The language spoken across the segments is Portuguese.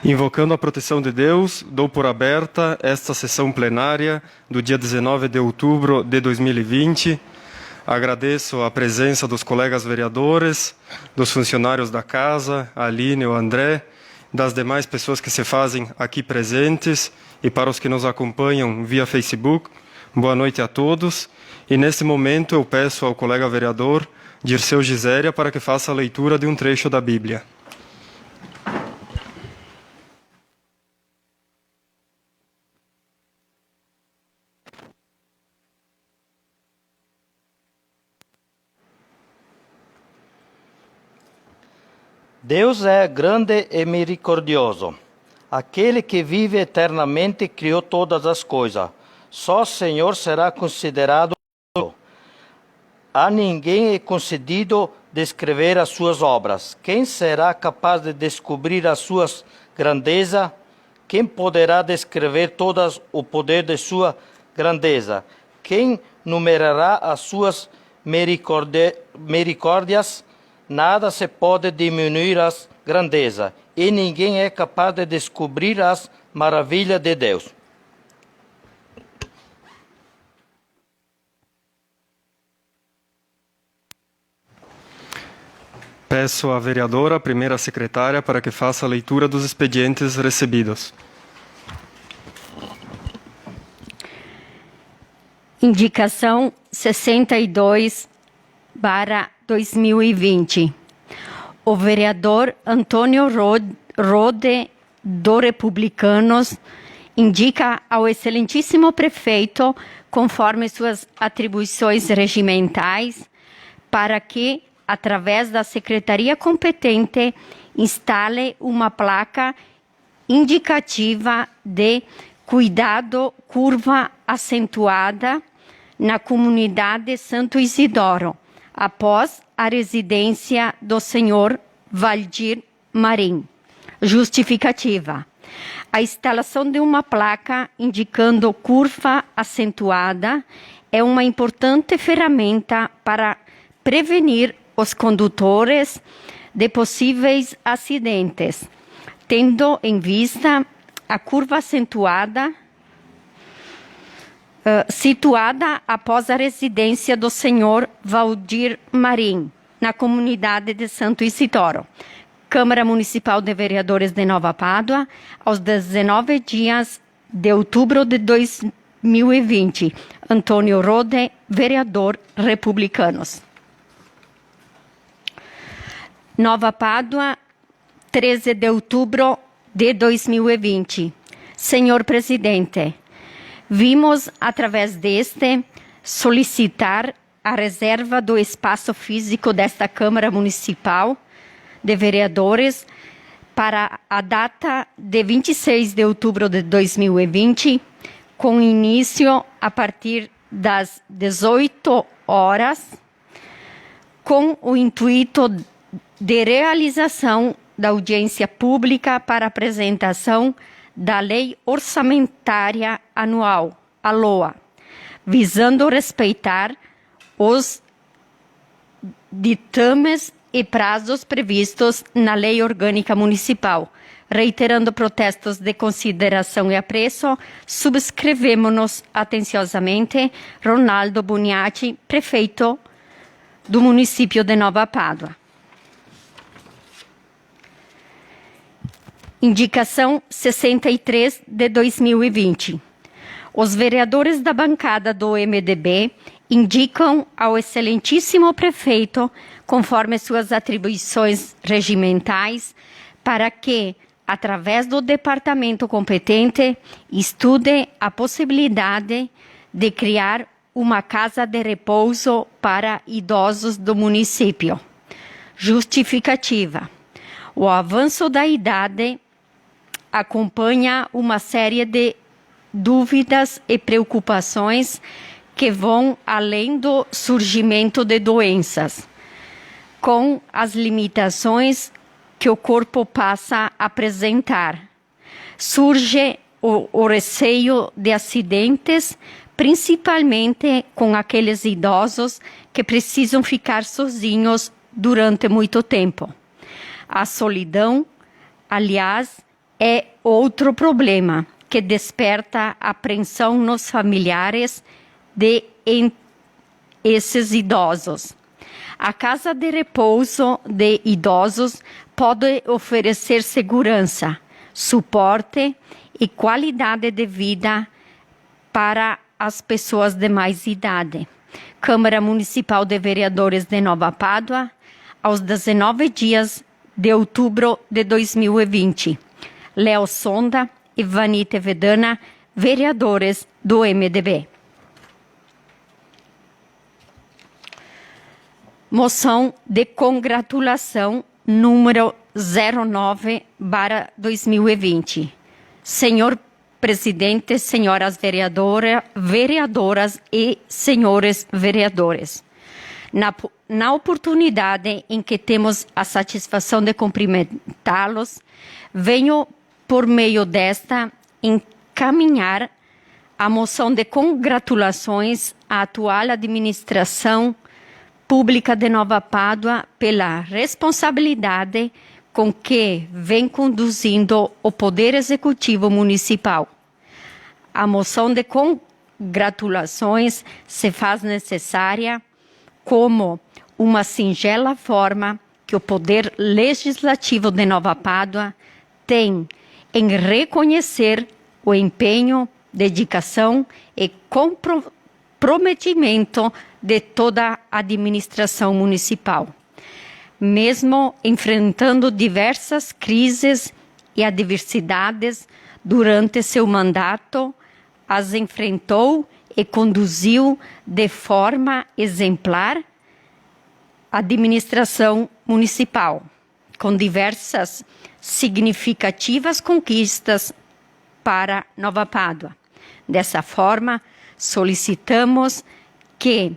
Invocando a proteção de Deus, dou por aberta esta sessão plenária do dia 19 de outubro de 2020. Agradeço a presença dos colegas vereadores, dos funcionários da casa, a Aline e o André, das demais pessoas que se fazem aqui presentes e para os que nos acompanham via Facebook. Boa noite a todos. E neste momento eu peço ao colega vereador Dirceu Giséria para que faça a leitura de um trecho da Bíblia. Deus é grande e misericordioso. Aquele que vive eternamente criou todas as coisas. Só o Senhor será considerado. A ninguém é concedido descrever as suas obras. Quem será capaz de descobrir as suas grandezas? Quem poderá descrever todo o poder de sua grandeza? Quem numerará as suas misericórdias? Nada se pode diminuir as grandezas, e ninguém é capaz de descobrir as maravilhas de Deus. Peço à vereadora, primeira secretária, para que faça a leitura dos expedientes recebidos. Indicação 62/2020. O vereador Antônio Rode, do Republicanos, indica ao excelentíssimo prefeito, conforme suas atribuições regimentais, para que, através da secretaria competente, instale uma placa indicativa de cuidado curva acentuada na comunidade Santo Isidoro, após a residência do senhor Valdir Marim. Justificativa. A instalação de uma placa indicando curva acentuada é uma importante ferramenta para prevenir os condutores de possíveis acidentes, tendo em vista a curva acentuada situada após a residência do senhor Valdir Marim, na comunidade de Santo Isidoro. Câmara Municipal de Vereadores de Nova Pádua, aos 19 dias de outubro de 2020. Antônio Rode, vereador Republicanos. Nova Pádua, 13 de outubro de 2020. Senhor Presidente, vimos, através deste, solicitar a reserva do espaço físico desta Câmara Municipal de Vereadores para a data de 26 de outubro de 2020, com início a partir das 18 horas, com o intuito de realização da audiência pública para apresentação da Lei Orçamentária Anual, a LOA, visando respeitar os ditames e prazos previstos na Lei Orgânica Municipal. Reiterando protestos de consideração e apreço, subscrevemos-nos atenciosamente Ronaldo Buniati, prefeito do município de Nova Pádua. Indicação 63 de 2020. Os vereadores da bancada do MDB indicam ao excelentíssimo prefeito, conforme suas atribuições regimentais, para que, através do departamento competente, estude a possibilidade de criar uma casa de repouso para idosos do município. Justificativa. O avanço da idade acompanha uma série de dúvidas e preocupações que vão além do surgimento de doenças, com as limitações que o corpo passa a apresentar. Surge o receio de acidentes, principalmente com aqueles idosos que precisam ficar sozinhos durante muito tempo. A solidão, aliás, é outro problema que desperta apreensão nos familiares de esses idosos. A casa de repouso de idosos pode oferecer segurança, suporte e qualidade de vida para as pessoas de mais idade. Câmara Municipal de Vereadores de Nova Pádua, aos 19 dias de outubro de 2020. Léo Sonda e Vanita Vedana, vereadores do MDB. Moção de congratulação número 09/2020. Senhor presidente, senhoras vereadoras e senhores vereadores. Na oportunidade em que temos a satisfação de cumprimentá-los, venho, por meio desta, encaminhar a moção de congratulações à atual administração pública de Nova Pádua pela responsabilidade com que vem conduzindo o Poder Executivo Municipal. A moção de congratulações se faz necessária como uma singela forma que o Poder Legislativo de Nova Pádua tem em reconhecer o empenho, dedicação e comprometimento de toda a administração municipal. Mesmo enfrentando diversas crises e adversidades durante seu mandato, as enfrentou e conduziu de forma exemplar a administração municipal, com diversas significativas conquistas para Nova Pádua. Dessa forma, solicitamos que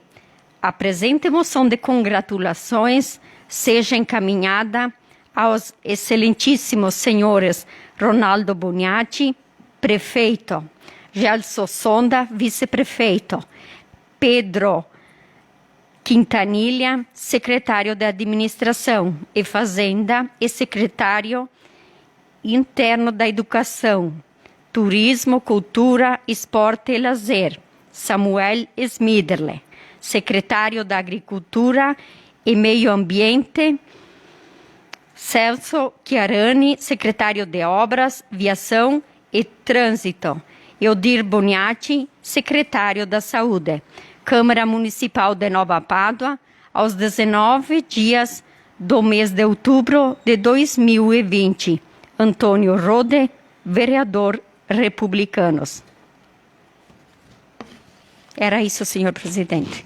a presente moção de congratulações seja encaminhada aos excelentíssimos senhores Ronaldo Boniati, prefeito, Gelson Sonda, vice-prefeito, Pedro Quintanilha, secretário de Administração e Fazenda e secretário interno da Educação, Turismo, Cultura, Esporte e Lazer, Samuel Smiderle, secretário da Agricultura e Meio Ambiente, Celso Chiarani, secretário de Obras, Viação e Trânsito, Eudir Boniati, secretário da Saúde. Câmara Municipal de Nova Pádua, aos 19 dias do mês de outubro de 2020. Antônio Rode, vereador Republicanos. Era isso, senhor presidente.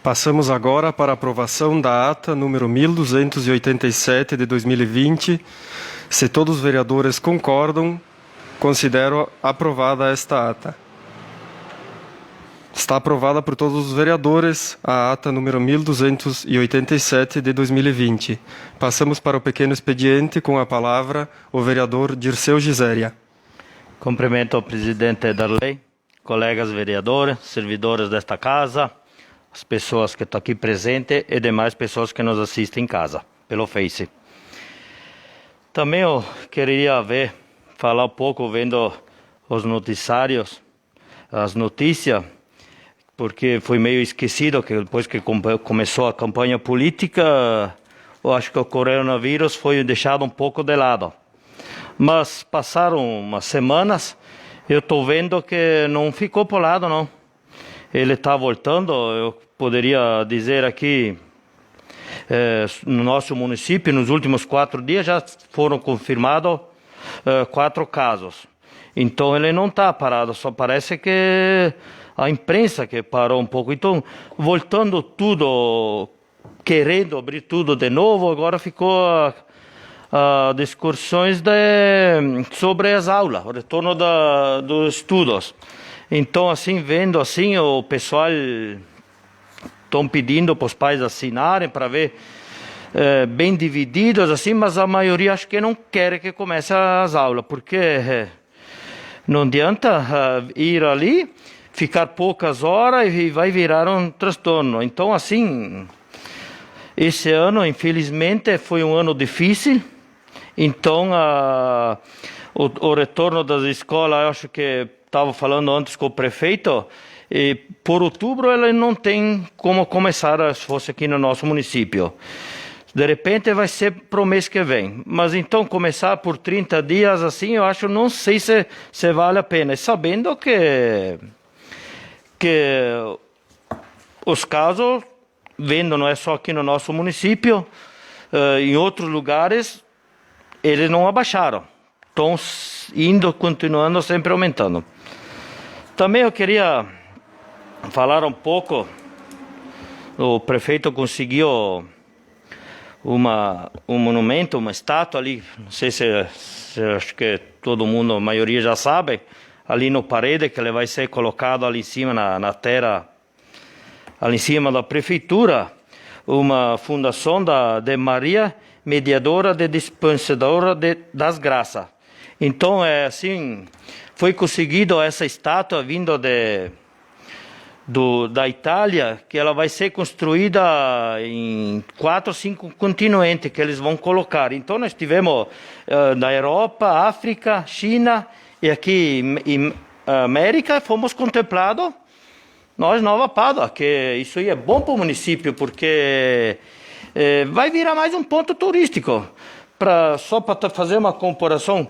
Passamos agora para a aprovação da ata número 1287 de 2020. Se todos os vereadores concordam, considero aprovada esta ata. Está aprovada por todos os vereadores a ata número 1287 de 2020. Passamos para o pequeno expediente com a palavra o vereador Dirceu Giséria. Cumprimento o presidente Darley, colegas vereadores, servidores desta casa, as pessoas que estão aqui presentes e demais pessoas que nos assistem em casa, pelo Face. Também eu queria falar um pouco, vendo os noticiários, as notícias, porque foi meio esquecido que depois que começou a campanha política, eu acho que o coronavírus foi deixado um pouco de lado. Mas passaram umas semanas, eu estou vendo que não ficou por lado, não. Ele está voltando. Eu poderia dizer aqui, no nosso município, nos últimos 4 dias já foram confirmados 4 casos. Então ele não está parado, só parece que a imprensa que parou um pouco. Então, voltando tudo, querendo abrir tudo de novo, agora ficou discussões sobre as aulas, o retorno dos estudos. Então, assim, vendo assim, o pessoal estão pedindo para os pais assinarem para ver bem divididos, assim, mas a maioria acho que não quer que comece as aulas, porque não adianta ir ali, ficar poucas horas e vai virar um transtorno. Então, assim, esse ano, infelizmente, foi um ano difícil. Então, o retorno das escolas, eu acho que estava falando antes com o prefeito, e por outubro ele não tem como começar se fosse aqui no nosso município. De repente vai ser para o mês que vem. Mas então começar por 30 dias assim, eu acho, não sei se vale a pena. Sabendo que os casos, vendo não é só aqui no nosso município, em outros lugares, eles não abaixaram. Estão continuando, sempre aumentando. Também eu queria falar um pouco, o prefeito conseguiu um monumento, uma estátua ali, não sei se acho que todo mundo, a maioria já sabe, ali no parede, que ele vai ser colocado ali em cima, na terra, ali em cima da prefeitura, uma fundação de Maria Mediadora de Dispensadora das Graças. Então, assim, foi conseguido essa estátua vindo da Itália, que ela vai ser construída em 4 ou 5 continentes que eles vão colocar. Então nós tivemos na Europa, África, China e aqui em América, fomos contemplados nós, Nova Pádua, que isso aí é bom para o município, porque vai virar mais um ponto turístico. Só para fazer uma comparação,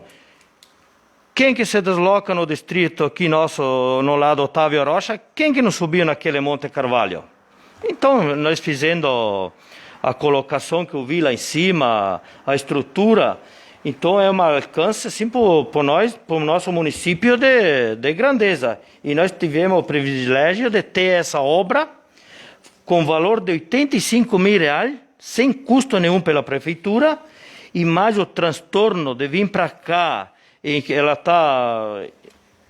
quem que se desloca no distrito aqui nosso, no lado Otávio Rocha, quem que não subiu naquele Monte Carvalho? Então, nós fizendo a colocação que eu vi lá em cima, a estrutura, então é um alcance assim, para o nosso município de grandeza. E nós tivemos o privilégio de ter essa obra com valor de R$85 mil, sem custo nenhum pela prefeitura, e mais o transtorno de vir para cá, em que ela está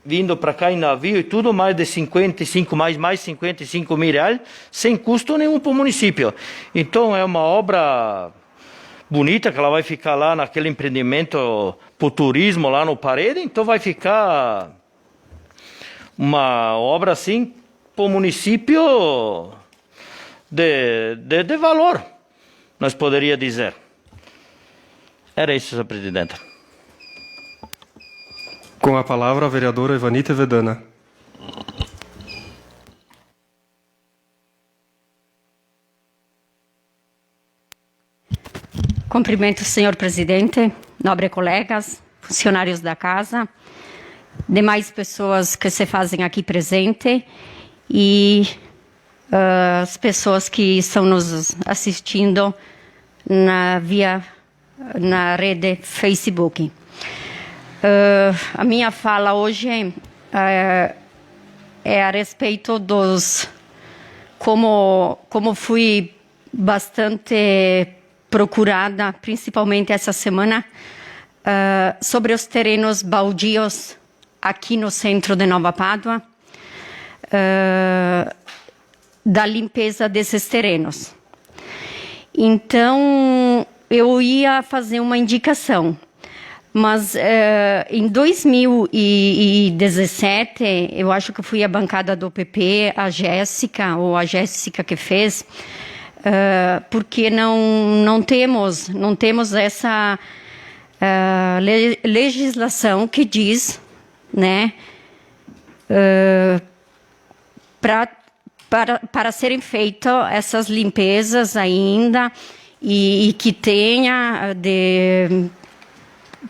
vindo para cá em navio e tudo, mais de 55, mais 55 mil reais, sem custo nenhum para o município. Então é uma obra bonita, que ela vai ficar lá naquele empreendimento para o turismo, lá no Parede, então vai ficar uma obra assim para o município de valor, nós poderíamos dizer. Era isso, senhor presidente. Com a palavra, a vereadora Ivanita Vedana. Cumprimento o senhor presidente, nobres colegas, funcionários da casa, demais pessoas que se fazem aqui presente e as pessoas que estão nos assistindo na rede Facebook. A minha fala hoje é a respeito como fui bastante procurada, principalmente essa semana, sobre os terrenos baldios aqui no centro de Nova Pádua, da limpeza desses terrenos. Então, eu ia fazer uma indicação. Mas em 2017, eu acho que fui a bancada do PP, a Jéssica que fez, porque não temos essa legislação que diz, né, para serem feitas essas limpezas ainda e que tenha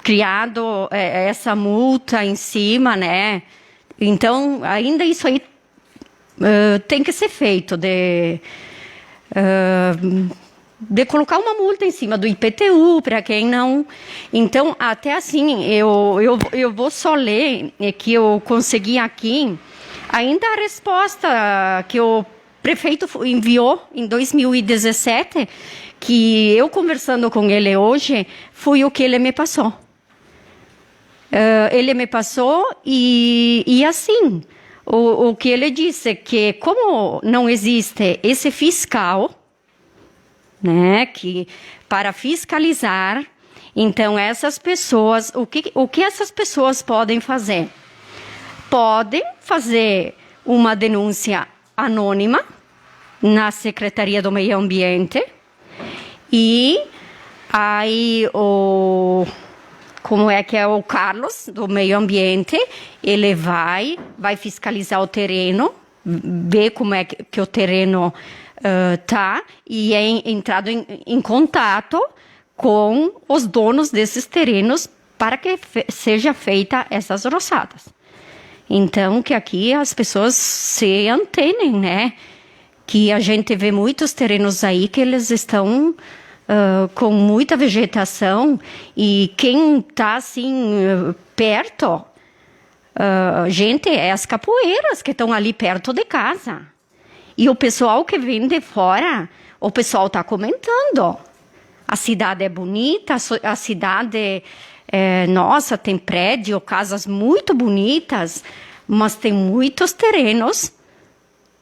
criado essa multa em cima, né? Então, ainda isso aí tem que ser feito, de colocar uma multa em cima do IPTU, para quem não... Então, até assim, eu vou só ler, que eu consegui aqui, ainda a resposta que o prefeito enviou em 2017, que eu conversando com ele hoje, foi o que ele me passou. Ele me passou e assim, o que ele disse, que como não existe esse fiscal, né, que para fiscalizar, então essas pessoas, o que essas pessoas podem fazer? Podem fazer uma denúncia anônima na Secretaria do Meio Ambiente e Aí como é que é o Carlos, do meio ambiente, ele vai fiscalizar o terreno, ver como é que o terreno tá, e é entrado em contato com os donos desses terrenos para que seja feita essas roçadas. Então, que aqui as pessoas se antenem, né? Que a gente vê muitos terrenos aí que eles estão com muita vegetação, e quem está assim perto, gente, é as capoeiras que estão ali perto de casa. E o pessoal que vem de fora, o pessoal está comentando. A cidade é bonita, a cidade, nossa, tem prédio, casas muito bonitas, mas tem muitos terrenos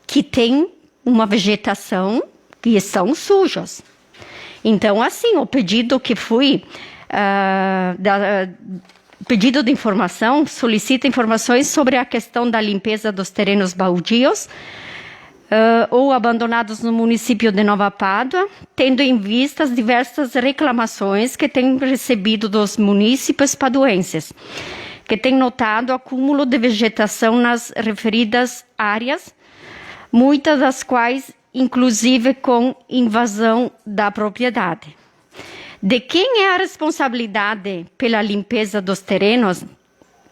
que têm uma vegetação que estão sujos. Então, assim, o pedido que pedido de informação, solicita informações sobre a questão da limpeza dos terrenos baldios ou abandonados no município de Nova Pádua, tendo em vista as diversas reclamações que tem recebido dos munícipes paduenses, que têm notado acúmulo de vegetação nas referidas áreas, muitas das quais, inclusive, com invasão da propriedade. De quem é a responsabilidade pela limpeza dos terrenos?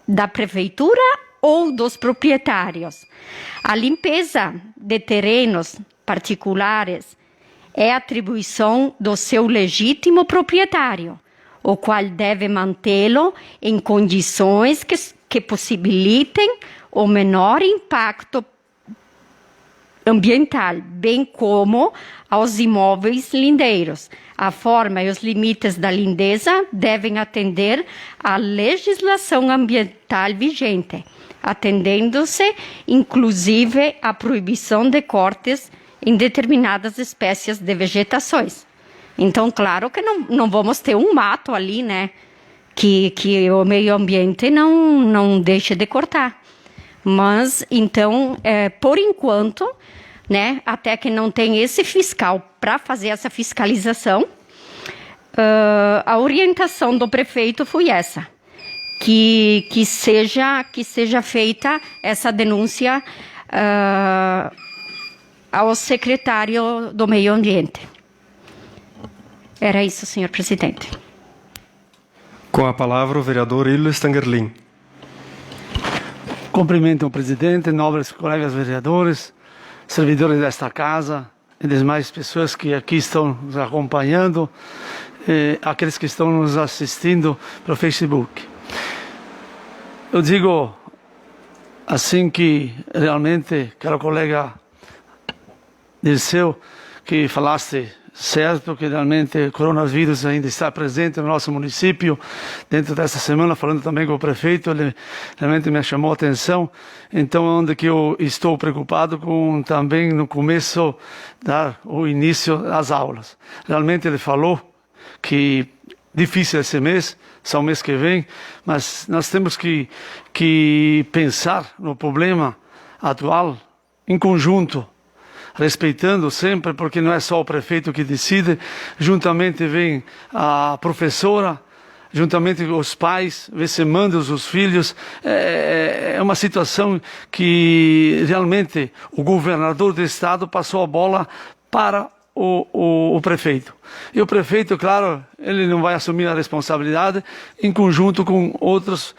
Da prefeitura ou dos proprietários? A limpeza de terrenos particulares é atribuição do seu legítimo proprietário, o qual deve mantê-lo em condições que possibilitem o menor impacto ambiental, bem como aos imóveis lindeiros. A forma e os limites da lindeza devem atender à legislação ambiental vigente, atendendo-se, inclusive, à proibição de cortes em determinadas espécies de vegetações. Então, claro que não vamos ter um mato ali, né? Que o meio ambiente não deixe de cortar. Mas, então, por enquanto, né, até que não tem esse fiscal para fazer essa fiscalização, a orientação do prefeito foi essa, que seja feita essa denúncia ao secretário do Meio Ambiente. Era isso, senhor presidente. Com a palavra o vereador Illo Stangerlin. Cumprimento o presidente, nobres colegas vereadores, servidores desta casa e demais pessoas que aqui estão nos acompanhando, aqueles que estão nos assistindo pelo Facebook. Eu digo assim que realmente, caro colega Dirceu, que falaste certo, que realmente o coronavírus ainda está presente no nosso município. Dentro dessa semana, falando também com o prefeito, ele realmente me chamou a atenção. Então, onde que eu estou preocupado com também no começo, o início das aulas. Realmente ele falou que difícil esse mês, só o mês que vem, mas nós temos que pensar no problema atual em conjunto, respeitando sempre, porque não é só o prefeito que decide, juntamente vem a professora, juntamente os pais, vê se manda os filhos. É uma situação que realmente o governador do estado passou a bola para o prefeito. E o prefeito, claro, ele não vai assumir a responsabilidade em conjunto com outros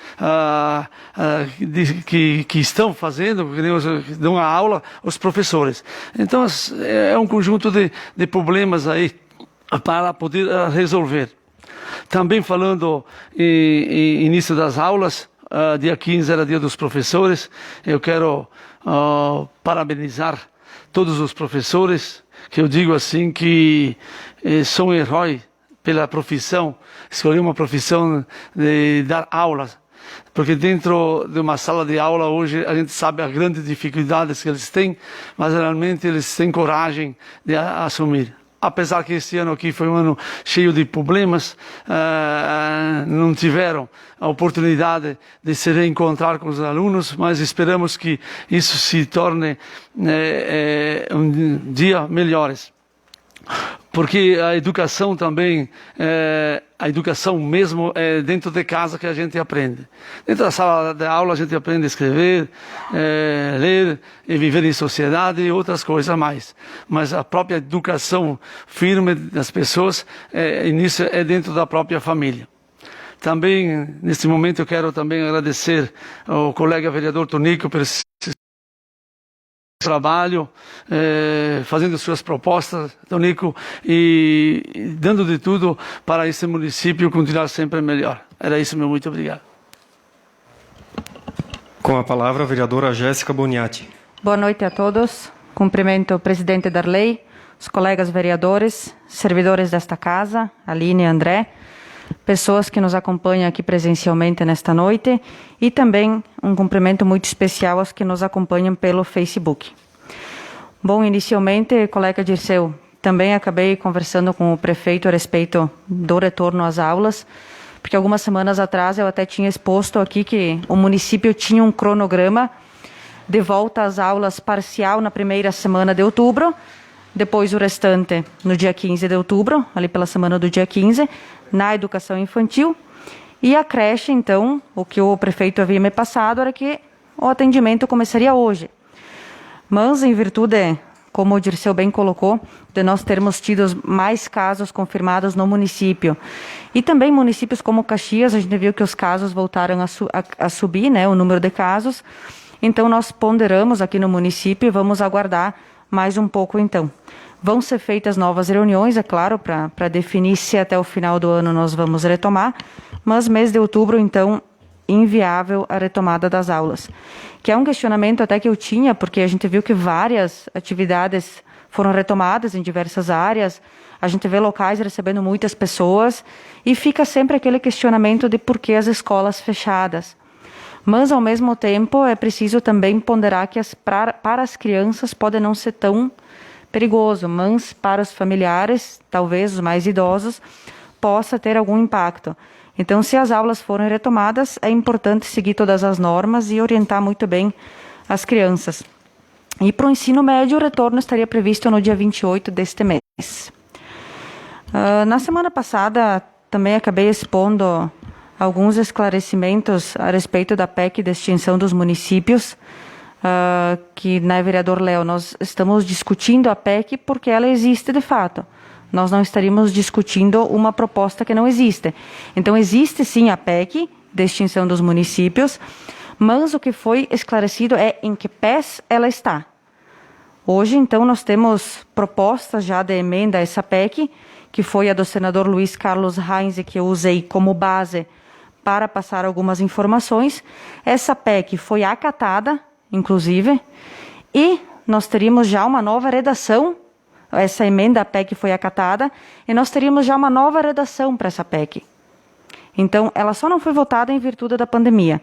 que estão fazendo, que dão a aula, os professores. Então, é um conjunto de problemas aí para poder resolver. Também falando em início das aulas, dia 15 era dia dos professores, eu quero parabenizar todos os professores, que eu digo assim que são um herói pela profissão, escolhi uma profissão de dar aulas, porque dentro de uma sala de aula hoje a gente sabe as grandes dificuldades que eles têm, mas realmente eles têm coragem de assumir. Apesar que esse ano aqui foi um ano cheio de problemas, não tiveram a oportunidade de se reencontrar com os alunos, mas esperamos que isso se torne um dia melhores. porque a educação também, a educação mesmo é dentro de casa que a gente aprende. Dentro da sala de aula a gente aprende a escrever, ler e viver em sociedade e outras coisas mais. Mas a própria educação firme das pessoas, nisso é dentro da própria família. Também, neste momento, eu quero também agradecer ao colega vereador Tonico por esse trabalho, fazendo suas propostas, Tonico, e dando de tudo para esse município continuar sempre melhor. Era isso, meu muito obrigado. Com a palavra, a vereadora Jéssica Boniati. Boa noite a todos. Cumprimento o presidente Darley, os colegas vereadores, servidores desta casa, Aline e André, pessoas que nos acompanham aqui presencialmente nesta noite e também um cumprimento muito especial aos que nos acompanham pelo Facebook. Bom, inicialmente, colega Dirceu, também acabei conversando com o prefeito a respeito do retorno às aulas, porque algumas semanas atrás eu até tinha exposto aqui que o município tinha um cronograma de volta às aulas parcial na primeira semana de outubro, depois o restante no dia 15 de outubro, ali pela semana do dia 15, na educação infantil. E a creche, então, o que o prefeito havia me passado era que o atendimento começaria hoje. Mas, em virtude, como o Dirceu bem colocou, de nós termos tido mais casos confirmados no município, e também municípios como Caxias, a gente viu que os casos voltaram a subir, né, o número de casos. Então, nós ponderamos aqui no município e vamos aguardar mais um pouco, então. Vão ser feitas novas reuniões, é claro, para definir se até o final do ano nós vamos retomar, mas mês de outubro, então, inviável a retomada das aulas. Que é um questionamento até que eu tinha, porque a gente viu que várias atividades foram retomadas em diversas áreas, a gente vê locais recebendo muitas pessoas, e fica sempre aquele questionamento de por que as escolas fechadas. Mas, ao mesmo tempo, é preciso também ponderar que para as crianças pode não ser tão perigoso, mas para os familiares, talvez os mais idosos, possa ter algum impacto. Então, se as aulas forem retomadas, é importante seguir todas as normas e orientar muito bem as crianças. E para o ensino médio, o retorno estaria previsto no dia 28 deste mês. Na semana passada, também acabei expondo alguns esclarecimentos a respeito da PEC de extinção dos municípios, que, né, vereador Léo, nós estamos discutindo a PEC porque ela existe de fato. Nós não estaríamos discutindo uma proposta que não existe. Então, existe sim a PEC de extinção dos municípios, mas o que foi esclarecido é em que pés ela está. Hoje, então, nós temos propostas já de emenda a essa PEC, que foi a do senador Luiz Carlos Reins, que eu usei como base para passar algumas informações. Essa PEC foi acatada, inclusive, e nós teríamos já uma nova redação. Essa emenda à PEC foi acatada, e nós teríamos já uma nova redação para essa PEC. Então, ela só não foi votada em virtude da pandemia.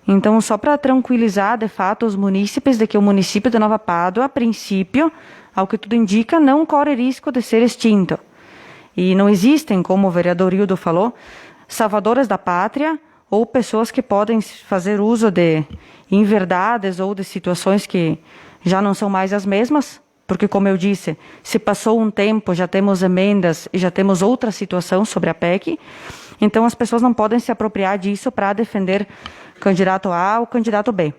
Então, só para tranquilizar, de fato, os munícipes de que o município de Nova Pádua, a princípio, ao que tudo indica, não corre risco de ser extinto. E não existem, como o vereador Hildo falou, salvadores da pátria ou pessoas que podem fazer uso de inverdades ou de situações que já não são mais as mesmas, porque, como eu disse, se passou um tempo, já temos emendas e já temos outra situação sobre a PEC, então as pessoas não podem se apropriar disso para defender candidato A ou candidato B.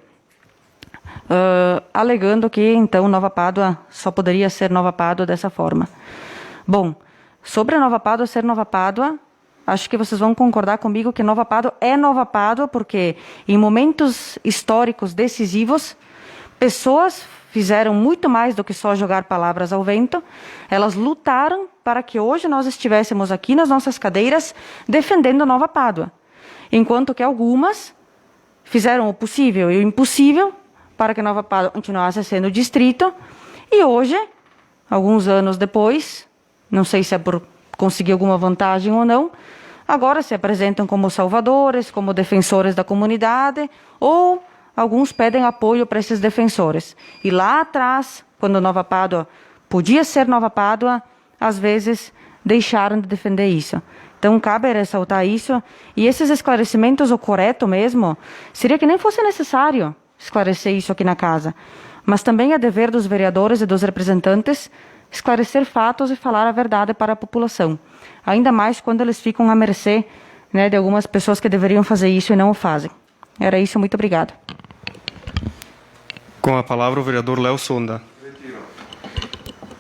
Alegando que, então, Nova Pádua só poderia ser Nova Pádua dessa forma. Bom, sobre a Nova Pádua ser Nova Pádua, acho que vocês vão concordar comigo que Nova Pádua é Nova Pádua porque, em momentos históricos decisivos, pessoas fizeram muito mais do que só jogar palavras ao vento. Elas lutaram para que hoje nós estivéssemos aqui nas nossas cadeiras defendendo Nova Pádua, enquanto que algumas fizeram o possível e o impossível para que Nova Pádua continuasse sendo distrito, e hoje, alguns anos depois, não sei se é por conseguir alguma vantagem ou não, agora se apresentam como salvadores, como defensores da comunidade, ou alguns pedem apoio para esses defensores. E lá atrás, quando Nova Pádua podia ser Nova Pádua, às vezes deixaram de defender isso. Então, cabe ressaltar isso. E esses esclarecimentos, o correto mesmo, seria que nem fosse necessário esclarecer isso aqui na casa. Mas também é dever dos vereadores e dos representantes esclarecer fatos e falar a verdade para a população. Ainda mais quando eles ficam à mercê, né, de algumas pessoas que deveriam fazer isso e não o fazem. Era isso, muito obrigada. Com a palavra o vereador Léo Sonda.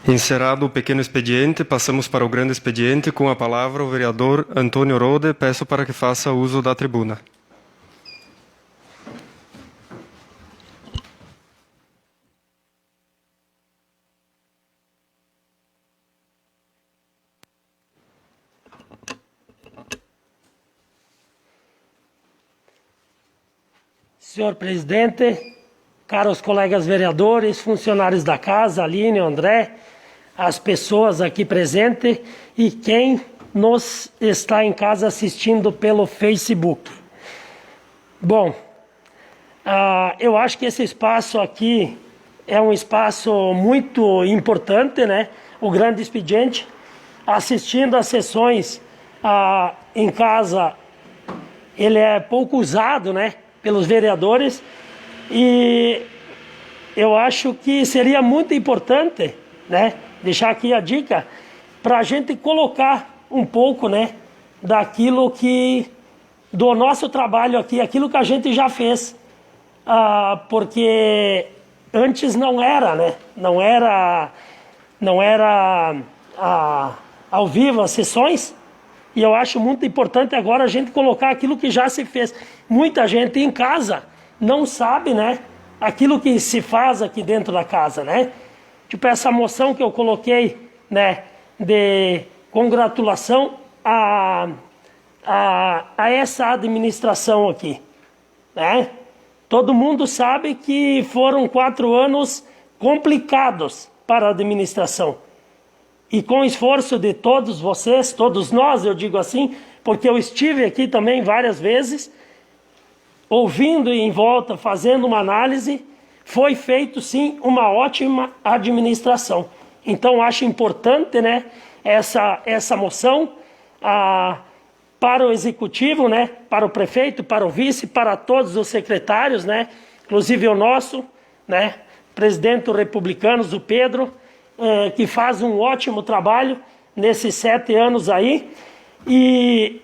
Encerrado o pequeno expediente, passamos para o grande expediente. Com a palavra o vereador Antônio Rode. Peço para que faça uso da tribuna. Senhor presidente, caros colegas vereadores, funcionários da casa, Aline, André, as pessoas aqui presentes e quem nos está em casa assistindo pelo Facebook. Bom, eu acho que esse espaço aqui é um espaço muito importante, né? O grande expediente, assistindo às sessões em casa, ele é pouco usado, né, pelos vereadores, e eu acho que seria muito importante, né, deixar aqui a dica para a gente colocar um pouco, né, daquilo que do nosso trabalho aqui, aquilo que a gente já fez, porque antes não era, né, não era ao vivo as sessões. E eu acho muito importante agora a gente colocar aquilo que já se fez. Muita gente em casa não sabe, né, aquilo que se faz aqui dentro da casa, né? Tipo essa moção que eu coloquei, né, de congratulação a essa administração aqui, né? Todo mundo sabe que foram 4 anos complicados para a administração. E com o esforço de todos vocês, todos nós, eu digo assim, porque eu estive aqui também várias vezes, ouvindo e em volta, fazendo uma análise, foi feito sim uma ótima administração. Então acho importante, né, essa moção para o executivo, né, para o prefeito, para o vice, para todos os secretários, né, inclusive o nosso, né, presidente do Republicanos, o Pedro, que faz um ótimo trabalho nesses 7 anos aí, e